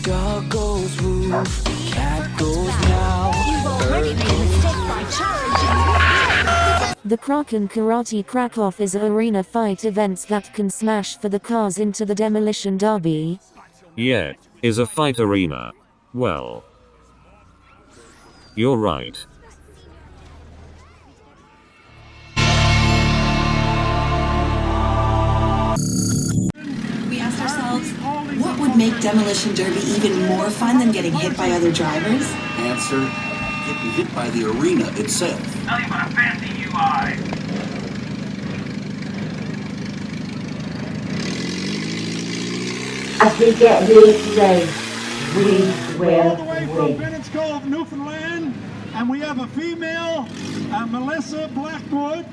Dog goes woof, cat goes meow. You've already made a mistake by challenging. The Kraken Karate Krakow is arena fight events that can smash for the cars into the Demolition Derby. Yeah, is a fight arena. Well, you're right. We asked ourselves, what would make Demolition Derby even more fun than getting hit by other drivers? Answer, getting hit by the arena itself. Nothing but a fancy UI. As we get this race, we will all the way from win. Bennett's Cove, Newfoundland, and we have a female, Melissa Blackwood,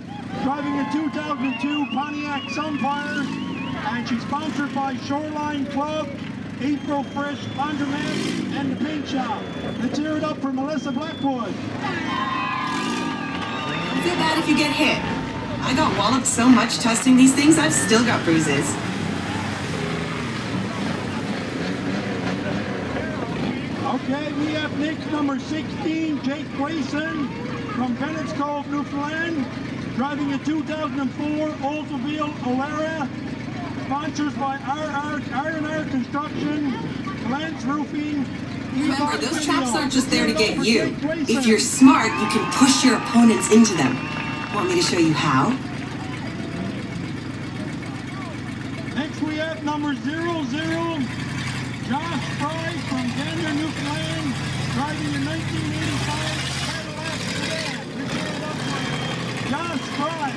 driving a 2002 Pontiac Sunfire, and she's sponsored by Shoreline Club, April Fresh Laundromat, and the Paint Shop. Let's hear it up for Melissa Blackwood. Don't feel bad if you get hit. I got walloped so much testing these things, I've still got bruises. Okay, we have next number 16, Jake Grayson from Bennett's Cove, Newfoundland, driving a 2004 Oldsmobile Alara, sponsors by R&R Construction, Lance Roofing. Remember, those traps aren't just there to get you. If you're smart, you can push your opponents into them. Want me to show you how? Next we have number 00, Josh Fry from Gander, Newfoundland, driving a 1985 Cadillac sedan. Let's give it up for Josh Fry.